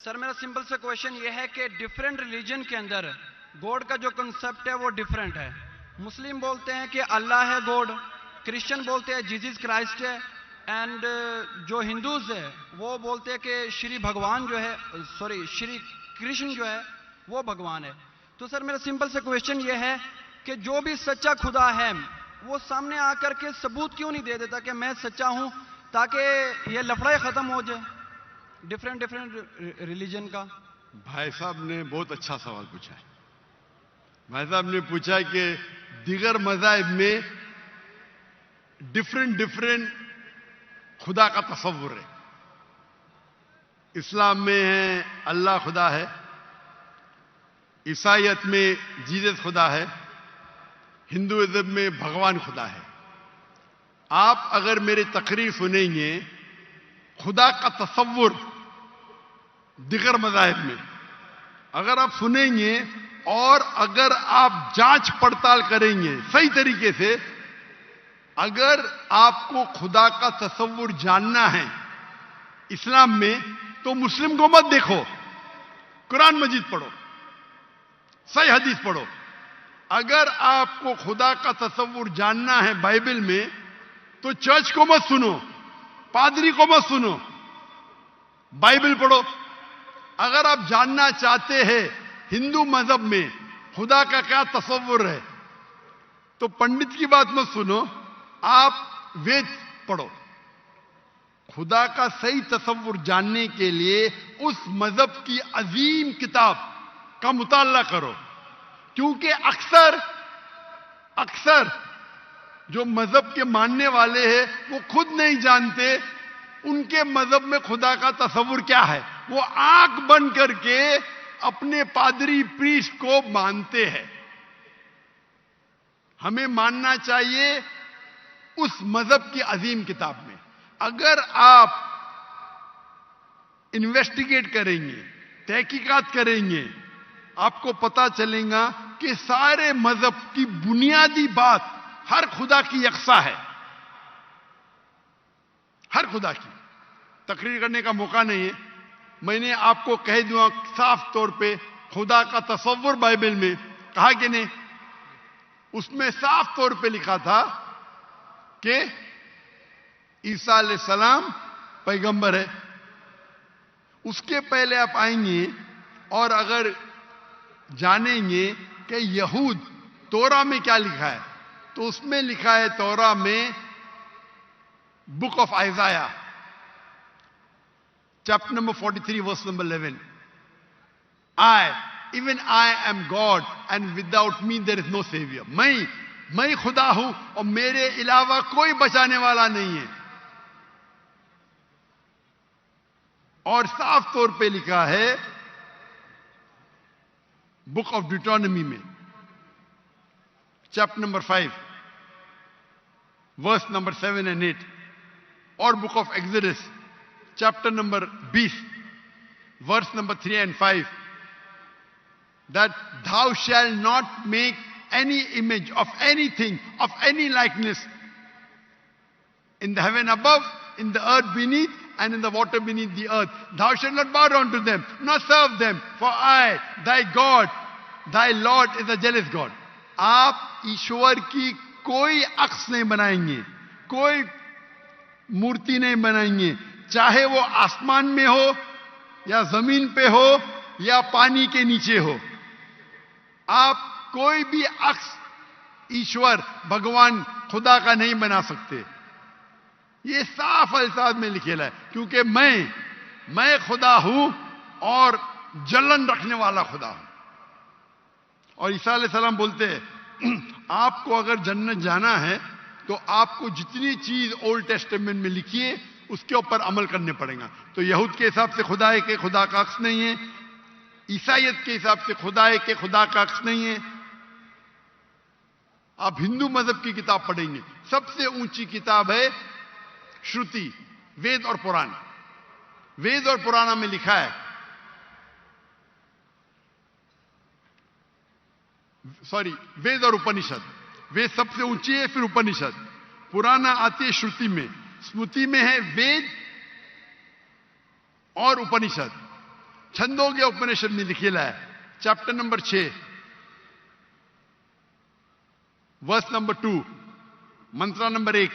Sir मेरा simple सा question ये है कि डिफरेंट रिलीजन के अंदर गॉड का जो कंसेप्ट है वो डिफरेंट है। मुस्लिम बोलते हैं कि अल्लाह है गॉड, क्रिश्चियन बोलते हैं जीसस क्राइस्ट है, एंड जो हिंदूज है वो बोलते हैं कि श्री भगवान जो है श्री कृष्ण जो है वो भगवान है। तो सर मेरा सिंपल सा क्वेश्चन ये है कि जो भी सच्चा खुदा है वो सामने आकर के सबूत क्यों नहीं दे देता कि मैं सच्चा हूं, ताकि ये लफड़ा खत्म हो जाए डिफरेंट रिलीजन का। भाई साहब ने बहुत अच्छा सवाल पूछा है। भाई साहब ने पूछा कि दीगर मज़ाहिब में डिफरेंट खुदा का तस्वुर है। इस्लाम में है अल्लाह खुदा है, ईसाईयत में जीसस खुदा है, हिंदुइज्म में भगवान खुदा है। आप अगर मेरी तकरीर सुनेंगे खुदा का तस्वुर दिगर मज़ाहिब में अगर आप सुनेंगे और अगर आप जांच पड़ताल करेंगे सही तरीके से, अगर आपको खुदा का तस्वुर जानना है इस्लाम में तो मुस्लिम को मत देखो, कुरान मजीद पढ़ो, सही हदीस पढ़ो। अगर आपको खुदा का तस्वुर जानना है बाइबल में तो चर्च को मत सुनो, पादरी को मत सुनो, बाइबल पढ़ो। अगर आप जानना चाहते हैं हिंदू मजहब में खुदा का क्या तस्वुर है तो पंडित की बात मत सुनो, आप वेद पढ़ो। खुदा का सही तस्वुर जानने के लिए उस मजहब की अजीम किताब का मुताला करो, क्योंकि अक्सर जो मजहब के मानने वाले हैं वो खुद नहीं जानते उनके मजहब में खुदा का तस्वुर क्या है। वो आंख बंद करके अपने पादरी प्रीस्ट को मानते हैं। हमें मानना चाहिए उस मजहब की अजीम किताब में। अगर आप इन्वेस्टिगेट करेंगे, तहकीकात करेंगे, आपको पता चलेगा कि सारे मजहब की बुनियादी बात हर खुदा की यकसा है, हर खुदा की। तकरीर करने का मौका नहीं है, मैंने आपको कह दूंगा साफ तौर पे खुदा का तस्वुर बाइबल में कहा कि नहीं, उसमें साफ तौर पे लिखा था कि ईसा अलैहिस्सलाम पैगंबर है। उसके पहले आप आएंगे और अगर जानेंगे कि यहूद तौरा में क्या लिखा है तो उसमें लिखा है तौरा में book of आइजाया chapter number 43 verse number 11, even I am God and without me there is no savior। मैं खुदा हूं और मेरे अलावा कोई बचाने वाला नहीं है। और साफ तौर पे लिखा है बुक ऑफ ड्यूटोनॉमी में chapter number 5 verse number 7 and 8, और book of Exodus chapter number 20 verse number 3 and 5, that thou shalt not make any image of anything, of any likeness in the heaven above, in the earth beneath, and in the water beneath the earth. Thou shalt not bow down to them, nor serve them, for I, thy God, thy Lord is a jealous God। आप ईश्वर की कोई अक्स नहीं बनाएंगे, कोई मूर्ति नहीं बनाएंगे, चाहे वो आसमान में हो या जमीन पे हो या पानी के नीचे हो। आप कोई भी अक्स ईश्वर भगवान खुदा का नहीं बना सकते। ये साफ अल्फाज में लिखेला है, क्योंकि मैं खुदा हूं और जलन रखने वाला खुदा हूं। और ईसा अलैहिस्सलाम बोलते हैं आपको अगर जन्नत जाना है तो आपको जितनी चीज ओल्ड टेस्टामेंट में लिखी है उसके ऊपर अमल करने पड़ेगा। तो यहूद के हिसाब से खुदा है कि खुदा का अक्स नहीं है, ईसाईयत के हिसाब से खुदा है कि खुदा का अक्स नहीं है। आप हिंदू मजहब की किताब पढ़ेंगे, सबसे ऊंची किताब है श्रुति, वेद और पुराण। वेद और पुराण में लिखा है, वेद और उपनिषद। वेद सबसे ऊंची है, फिर उपनिषद, पुराण आती है श्रुति में, स्मृति में है वेद और उपनिषद। छंदोग्य उपनिषद में लिखेला है, चैप्टर नंबर 6 वर्स नंबर 2, मंत्र नंबर 1,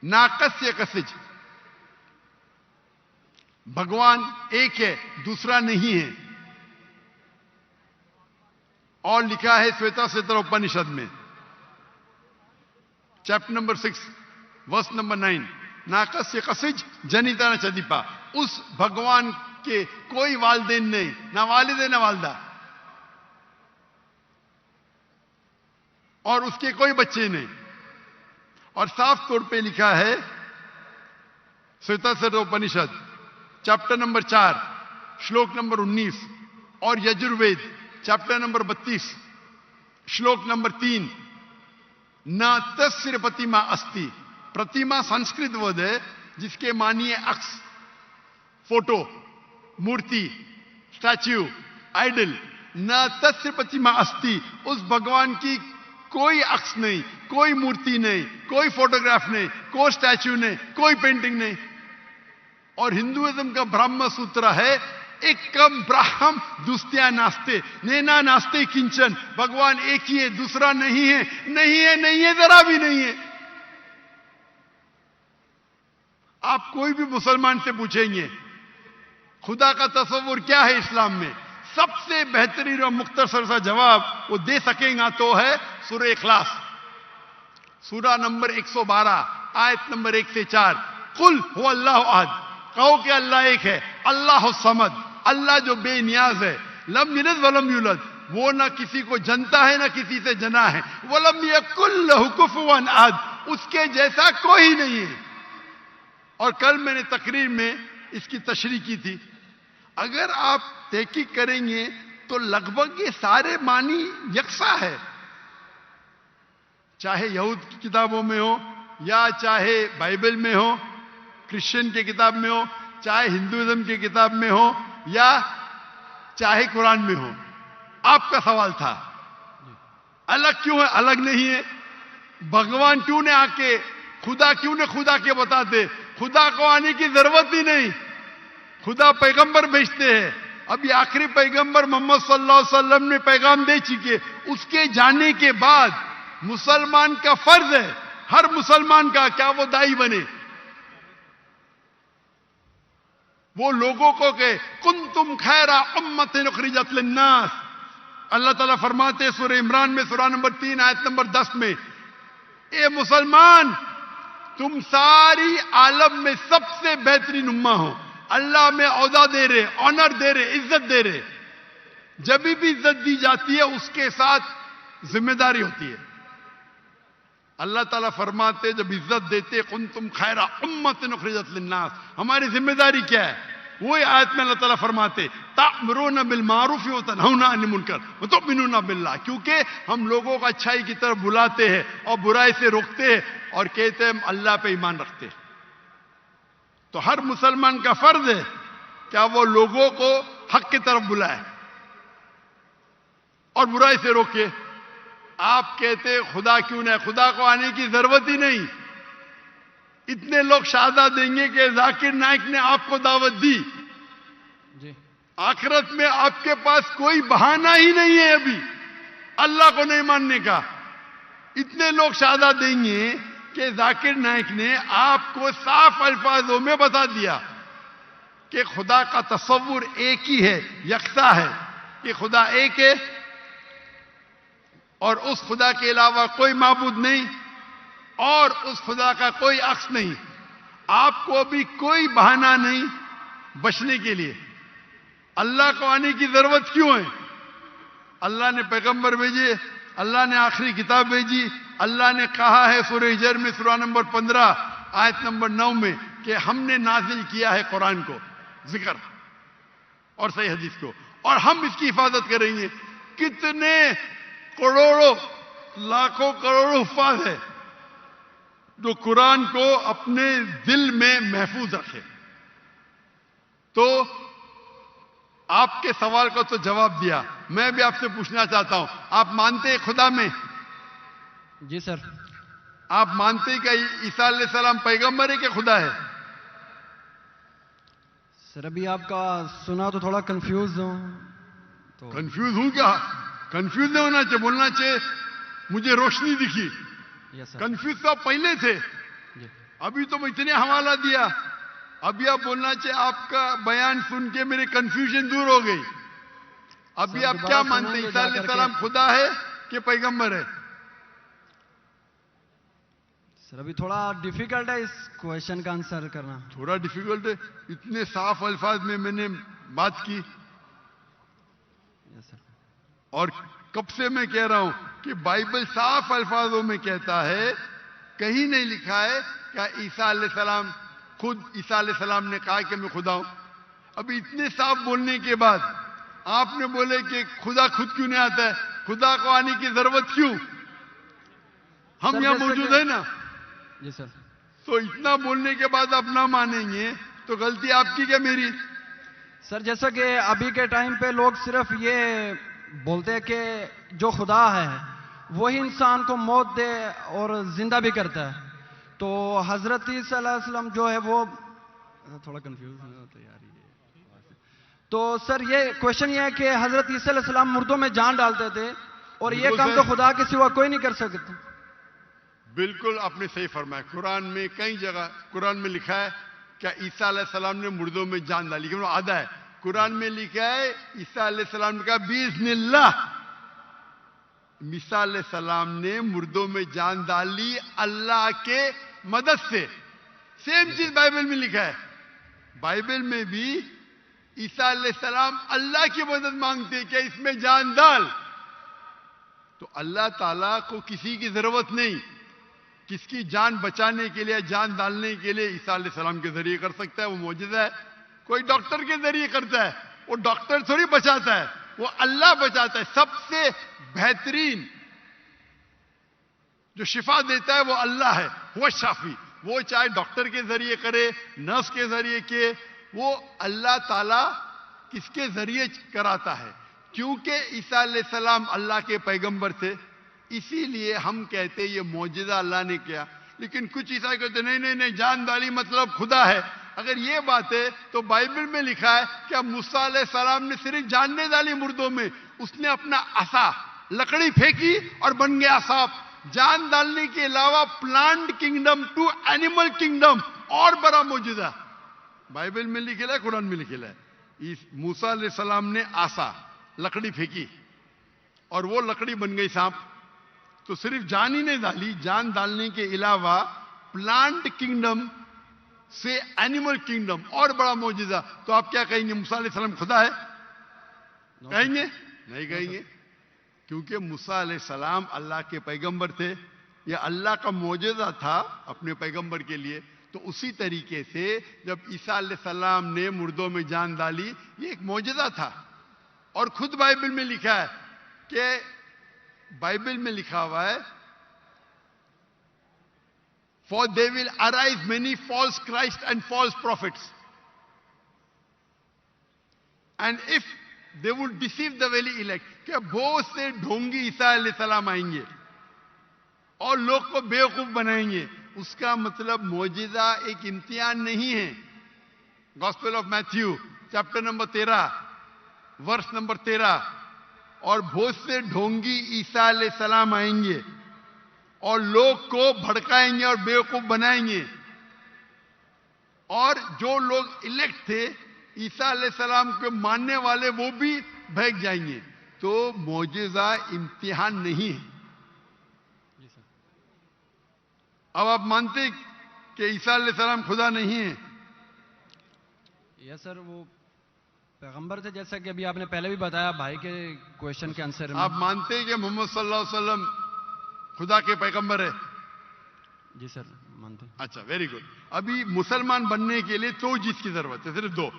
नाकस्य कसिज, भगवान एक है, दूसरा नहीं है। और लिखा है श्वेताश्वेतर उपनिषद में चैप्टर नंबर 6 वर्स नंबर 9, नाकस्य कसिज जनिता न चदीपा, उस भगवान के कोई वालदेन नहीं, ना वालिद ना वालदा, और उसके कोई बच्चे नहीं। और साफ तौर पे लिखा है श्वेताश्वेतर उपनिषद चैप्टर नंबर 4 श्लोक नंबर 19 और यजुर्वेद चैप्टर नंबर 32 श्लोक नंबर 3, न तस्य प्रतिमा अस्ति, प्रतिमा संस्कृत वर्ड है जिसके मानिए अक्स, फोटो, मूर्ति, स्टैच्यू, आइडल। न तस्य प्रतिमा अस्ति, उस भगवान की कोई अक्स नहीं, कोई मूर्ति नहीं, कोई फोटोग्राफ नहीं, कोई स्टैच्यू नहीं, कोई पेंटिंग नहीं। और हिंदुइज्म का ब्रह्म सूत्र है, एकम ब्रह्म दुस्त्या नास्ते, नैना नास्ते किंचन, भगवान एक ही है, दूसरा नहीं है, नहीं है, नहीं है, जरा भी नहीं है। आप कोई भी मुसलमान से पूछेंगे खुदा का तस्वुर क्या है इस्लाम में, सबसे बेहतरीन और मुख्तसर सा जवाब वो दे सकेगा तो है सूरह इखलास, सूरा नंबर 112 आयत नंबर 1 से 4, कुल हु अल्लाह अहद, कहो कि अल्लाह एक है, अल्लाह समद, अल्लाह जो बेनियाज है, लम यलिद वलम यूलद, वो ना किसी को जनता है ना किसी से जना है, वलम यकुल लहु कुफुवन अहद, उसके जैसा कोई नहीं है। और कल मैंने तकरीर में इसकी तशरीह की थी। अगर आप तहकीक करेंगे तो लगभग ये सारे मानी यकसा है, चाहे यहूद की किताबों में हो या चाहे बाइबल में हो, क्रिश्चियन की किताब में हो, चाहे हिंदुइज्म की किताब में हो या चाहे कुरान में हो। आपका सवाल था अलग क्यों है, अलग नहीं है, भगवान क्यों ने आके, खुदा क्यों ने खुदा के बताते, खुदा को आने की जरूरत ही नहीं, खुदा पैगंबर भेजते हैं। अभी आखिरी पैगंबर मोहम्मद सल्लल्लाहु अलैहि वसल्लम ने पैगाम दे चुके, उसके जाने के बाद मुसलमान का फर्ज है, हर मुसलमान का, क्या वो दाई बने, वो लोगों को कहे कुंतुम खैरा उम्मतिन उखरिजत लिन्नास। अल्लाह ताला फरमाते हैं सूरह इमरान में सूरा नंबर 3 आयत नंबर 10 में, ए मुसलमान तुम सारी आलम में सबसे बेहतरीन उम्मा हो। अल्लाह में औदा दे रहे, ऑनर दे रहे, इज्जत दे रहे। जब भी इज्जत दी जाती है उसके साथ जिम्मेदारी होती है। अल्लाह ताला फरमाते जब इज्जत देते कुंतुम खैरा उम्मतिन उखरिजत लिन्नास, हमारी जिम्मेदारी क्या है? वही आयत में अल्लाह ताला फरमाते तामुरूना बिल मारूफ व तनहौना अनिल मुनकर व तुमिनूना बिल्लाह, क्योंकि हम लोगों को अच्छाई की तरफ बुलाते हैं और बुराई से रोकते हैं और कहते हैं हम अल्लाह पे ईमान रखते हैं। तो हर मुसलमान का फर्ज है क्या वो लोगों को हक की तरफ बुलाए और बुराई से रोके। आप कहते खुदा क्यों नहीं, खुदा को आने की जरूरत ही नहीं। इतने लोग शहादा देंगे कि जाकिर नाइक ने आपको दावत दी जी, आखिरत में आपके पास कोई बहाना ही नहीं है अभी अल्लाह को नहीं मानने का। इतने लोग शहादा देंगे कि जाकिर नाइक ने आपको साफ अल्फाजों में बता दिया कि खुदा का तस्वुर एक ही है, यकसा है, कि खुदा एक है और उस खुदा के अलावा कोई माबूद नहीं और उस खुदा का कोई अक्स नहीं। आपको अभी कोई बहाना नहीं बचने के लिए। अल्लाह को आने की जरूरत क्यों है? अल्लाह ने पैगंबर भेजे, अल्लाह ने आखिरी किताब भेजी, अल्लाह ने कहा है सूरह हिजर में सूरा नंबर 15 आयत नंबर 9 में कि हमने नाजिल किया है कुरान को, जिक्र और सही हदीस को, और हम इसकी हिफाजत करेंगे। कितने करोड़ों लाखों करोड़ों हुफ्फाज है जो कुरान को अपने दिल में महफूज रखे। तो आपके सवाल का तो जवाब दिया, मैं भी आपसे पूछना चाहता हूं, आप मानते हैं खुदा में? जी सर। आप मानते हैं कि ईसा अलैहिस्सलाम पैगंबर है कि खुदा है? सर अभी आपका सुना तो थोड़ा कंफ्यूज हूँ तो कंफ्यूज हूं क्या? कंफ्यूज नहीं होना चाहिए, बोलना चाहिए मुझे रोशनी दिखी। Yes sir. कंफ्यूज तो आप पहले थे, जी अभी तो मैं इतने हवाला दिया, अभी आप बोलना चाहिए आपका बयान सुन के मेरे कंफ्यूजन दूर हो गई। अभी सर, आप दोबारा क्या मानते हैं, सुनेंगे ईसा जा अलैहिस्सलाम करके। खुदा है कि पैगंबर है? सर अभी थोड़ा डिफिकल्ट है इस क्वेश्चन का आंसर करना। थोड़ा डिफिकल्ट है, इतने साफ अल्फाज में मैंने बात की। Yes sir. और कब से मैं कह रहा हूं कि बाइबल साफ अल्फाजों में कहता है, कहीं नहीं लिखा है क्या ईसा अलैहिस्सलाम खुद ईसा अलैहिस्सलाम ने कहा कि मैं खुदा हूं। अभी इतने साफ बोलने के बाद आपने बोले कि खुदा खुद क्यों नहीं आता है, खुदा को आने की जरूरत क्यों? हम सर, यहां जैसे मौजूद कि- है ना, जी सर। तो इतना बोलने के बाद आप ना मानेंगे तो गलती आपकी क्या मेरी? सर जैसा कि अभी के टाइम पे लोग सिर्फ ये बोलते हैं कि जो खुदा है वही इंसान को मौत दे और जिंदा भी करता है, तो हजरत ईसा अलैहिस्सलाम जो है वो थोड़ा कंफ्यूज होता है यार ये। तो सर ये क्वेश्चन ये है कि हजरत ईसा अलैहिस्सलाम मुर्दों में जान डालते थे और ये बिल्कुल काम सर। तो खुदा के सिवा कोई नहीं कर सकता। बिल्कुल आपने सही फरमाया। कुरान में कई जगह कुरान में लिखा है क्या ईसा अलैहिस्सलाम ने मुर्दों में जान डाली, लेकिन वो आधा है। कुरान में लिखा है ईसा अलैहिस्सलाम ने कहा बिस्मिल्लाह, ईसा अलैहिस्सलाम ने मुर्दों में जान डाली अल्लाह के मदद से। सेम चीज बाइबल में लिखा है। बाइबल में भी ईसा अलैहिस्सलाम अल्लाह की मदद मांगते हैं, क्या इसमें जान डाल। तो अल्लाह ताला को किसी की जरूरत नहीं, किसकी जान बचाने के लिए जान डालने के लिए ईसा अलैहिस्सलाम के जरिए कर सकता है, वो मौजूदा है। कोई डॉक्टर के जरिए करता है, वो डॉक्टर थोड़ी बचाता है, वो अल्लाह बचाता है। सबसे बेहतरीन जो शिफा देता है वो अल्लाह है, वो शाफी। वो चाहे डॉक्टर के जरिए करे, नर्स के जरिए के, वो अल्लाह ताला किसके जरिए कराता है, क्योंकि ईसा अलैहिस्सलाम अल्लाह के पैगंबर थे, इसीलिए हम कहते ये मौजूदा अल्लाह ने किया। लेकिन कुछ ईसाई कहते नहीं नहीं नहीं, जान डाली मतलब खुदा है। अगर ये बात है तो बाइबल में लिखा है क्या मूसा अलैहिस्सलाम ने सिर्फ जान नहीं डाली मुर्दों में, उसने अपना असा लकड़ी फेंकी और बन गया सांप। जान डालने के अलावा plant kingdom to animal kingdom और बड़ा मौजूदा बाइबल में लिखेला है, कुरान में लिखेला है। इस मूसा अलैहिस्सलाम ने आसा लकड़ी फेंकी और वो लकड़ी बन गई सांप। तो सिर्फ जान ही नहीं डाली, जान डालने के अलावा प्लांट किंगडम से एनिमल किंगडम और बड़ा मौजूदा। तो आप क्या कहेंगे, मूसा अलैहिस्सलाम खुदा है? कहेंगे नहीं कहेंगे, क्योंकि मूसा अलैहिस्सलाम अल्लाह के पैगंबर थे, यह अल्लाह का मौजूदा था अपने पैगंबर के लिए। तो उसी तरीके से जब ईसा अलैहिस्सलाम ने मुर्दों में जान डाली, ये एक मौजूदा था। और खुद बाइबल में लिखा है कि बाइबल में लिखा हुआ है for they will arise many false Christ and false prophets and if they would deceive the very elect, क्या बहुत से ढोंगी ईसा अलैहिस्सलाम आएंगे और लोग को बेवकूफ बनाएंगे। उसका मतलब मौजूदा एक इम्तिहान नहीं है। Gospel of Matthew chapter number 13 वर्ष नंबर 13, और बहुत से ढोंगी ईसा अलैहिस्सलाम आएंगे और लोग को भड़काएंगे और बेवकूफ बनाएंगे, और जो लोग इलेक्ट थे ईसा अलैहिस्सलाम को मानने वाले वो भी भाग जाएंगे। तो मौजूदा इम्तिहान नहीं है। अब आप मानते कि ईसा अलैहिस्सलाम खुदा नहीं है? यस सर, वो पैगंबर थे, जैसा कि अभी आपने पहले भी बताया भाई के क्वेश्चन के आंसर में। आप मानते हैं कि मोहम्मद सल्लल्लाहु अलैहि वसल्लम खुदा के पैगंबर है? जी सर मानते हैं। अच्छा, वेरी गुड। अभी मुसलमान बनने के लिए 2 चीज की जरूरत है, सिर्फ 2।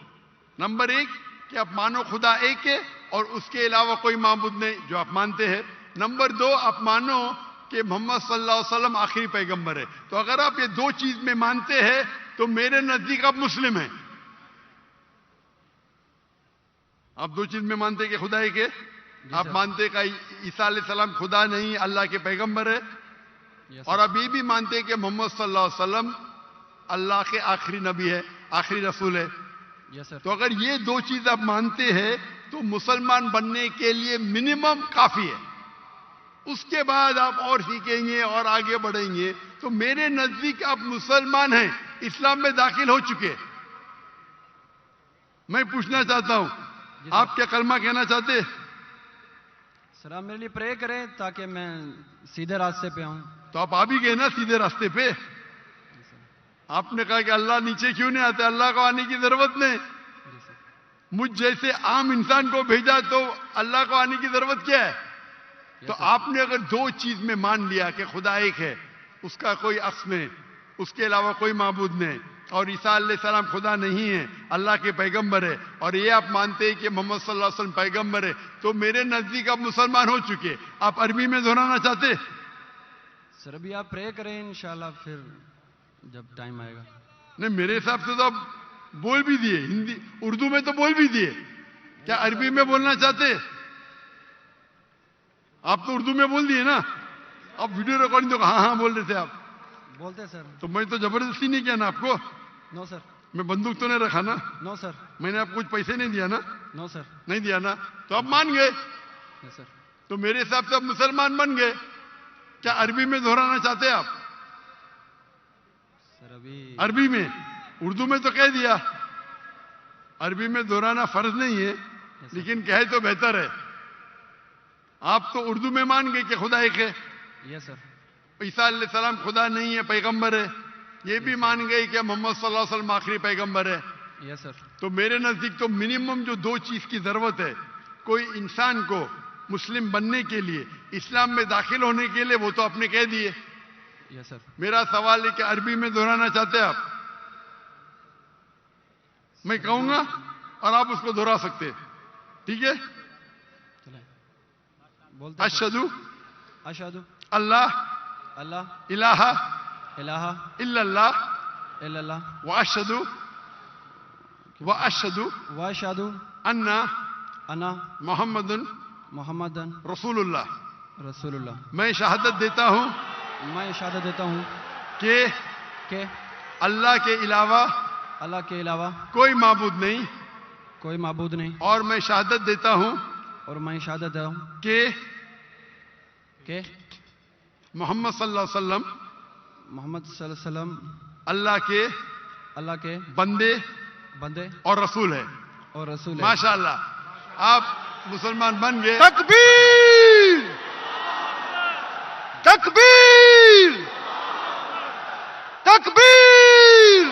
नंबर 1 कि आप मानो खुदा एक है और उसके अलावा कोई माबूद नहीं, जो आप मानते हैं। नंबर 2 आप मानो कि मोहम्मद सल्लल्लाहु अलैहि वसल्लम आखिरी पैगंबर है। तो अगर आप ये 2 चीज में मानते हैं तो मेरे नजदीक आप मुस्लिम हैं। आप 2 चीज में मानते हैं कि खुदा एक है, आप मानते हैं कि ईसा अलैहिस्सलाम खुदा नहीं अल्लाह के पैगंबर है, और आप ये भी मानते हैं कि मोहम्मद सल्लल्लाहु अलैहि वसल्लम अल्लाह के आखिरी नबी है, आखिरी रसूल है। Yes sir. तो अगर ये दो चीज आप मानते हैं तो मुसलमान बनने के लिए मिनिमम काफी है। उसके बाद आप और सीखेंगे और आगे बढ़ेंगे। तो मेरे नजदीक आप मुसलमान हैं, इस्लाम में दाखिल हो चुके। मैं पूछना चाहता हूं, आप क्या कलमा कहना चाहते हैं? सर आप मेरे लिए प्रे करें ताकि मैं सीधे रास्ते पे आऊं। तो आप आ भी गए ना सीधे रास्ते पे। आपने कहा कि अल्लाह नीचे क्यों नहीं आते, अल्लाह को आने की जरूरत नहीं। मुझ जैसे आम इंसान को भेजा तो अल्लाह को आने की जरूरत क्या है? तो आपने अगर दो चीज में मान लिया कि खुदा एक है, उसका कोई अक्स नहीं, उसके अलावा कोई माबूद नहीं, और ईसा अलैहिस्सलाम खुदा नहीं है, अल्लाह के पैगंबर है, और ये आप मानते हैं कि मोहम्मद सल्लल्लाहु अलैहि वसल्लम पैगंबर है, तो मेरे नजदीक आप मुसलमान हो चुके। आप अरबी में दोहराना चाहते? सर अभी आप प्रे करें, इंशाल्लाह फिर जब टाइम आएगा। नहीं, मेरे हिसाब से तो आप बोल भी दिए, हिंदी उर्दू में तो बोल भी दिए। क्या अरबी में बोलना चाहते? आप तो उर्दू में बोल दिए ना। आप वीडियो रिकॉर्डिंग तो हाँ हाँ बोल रहे थे आप। बोलते सर। तो मैं तो जबरदस्ती नहीं किया ना आपको। No sir. मैं बंदूक तो नहीं रखा ना। No sir. मैंने आपको कुछ पैसे नहीं दिया ना। No sir. नहीं दिया ना, तो आप मान गए। Yes sir. तो मेरे हिसाब से आप मुसलमान बन गए। क्या अरबी में दोहराना चाहते हैं आप? सर अभी अरबी में, उर्दू में तो कह दिया। अरबी में दोहराना फर्ज नहीं है, लेकिन कहे तो बेहतर है। आप तो उर्दू में मान गए कि खुदा एक है। Yes sir. ईसा अलैहिस्सलाम खुदा नहीं है, पैगंबर है। ये भी मान गए कि मोहम्मद सल्लल्लाहु अलैहि वसल्लम आखिरी पैगंबर है। Yes sir. तो मेरे नजदीक तो मिनिमम जो दो चीज की जरूरत है कोई इंसान को मुस्लिम बनने के लिए, इस्लाम में दाखिल होने के लिए, वो तो आपने कह दिए। Yes sir. मेरा सवाल है कि अरबी में दोहराना चाहते हैं आप? मैं कहूंगा और आप उसको दोहरा सकते हैं, ठीक है? चलें बोलते। अशहदु अशहदु अल्लाह अल्लाह इलाहा इलाहा इल्लल्लाह इल्लल्लाह व अशहदु व अशहदु अन्ना अन्ना मोहम्मदुन मुहम्मदन रसूलुल्लाह। रसूलुल्लाह। मैं शहादत देता हूं मैं शहादत देता हूँ कि कि अल्लाह के अलावा अल्लाह के अलावा कोई माबूद नहीं, कोई माबूद नहीं, और मैं शहादत देता हूं और मैं शहादत देता हूँ कि कि मोहम्मद सल्लल्लाहु अलैहि वसल्लम मोहम्मद सल्लल्लाहु अलैहि वसल्लम अल्लाह के बंदे बंदे और रसूल है। और रसूल है। माशाअल्लाह, आप मुसलमान बन गए। तकबीर तकबीर तकबीर।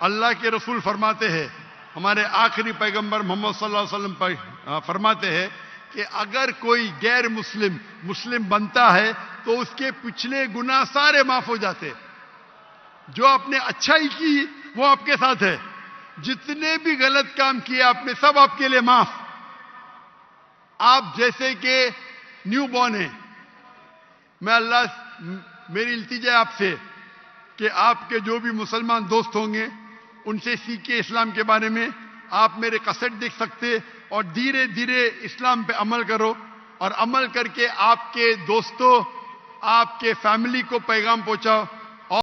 अल्लाह के रसूल फरमाते हैं, हमारे आखिरी पैगंबर मोहम्मद सल्लल्लाहु अलैहि वसल्लम फरमाते हैं कि अगर कोई गैर मुस्लिम मुस्लिम बनता है तो उसके पिछले गुनाह सारे माफ हो जाते। जो आपने अच्छाई की वो आपके साथ है, जितने भी गलत काम किए आपने सब आपके लिए माफ। आप जैसे कि न्यू बॉर्न है। मैं मेरी इल्तिजा है आपसे कि आपके जो भी मुसलमान दोस्त होंगे उनसे सीखे इस्लाम के बारे में। आप मेरे कैसेट देख सकते और धीरे धीरे इस्लाम पे अमल करो, और अमल करके आपके दोस्तों, आपके फैमिली को पैगाम पहुंचाओ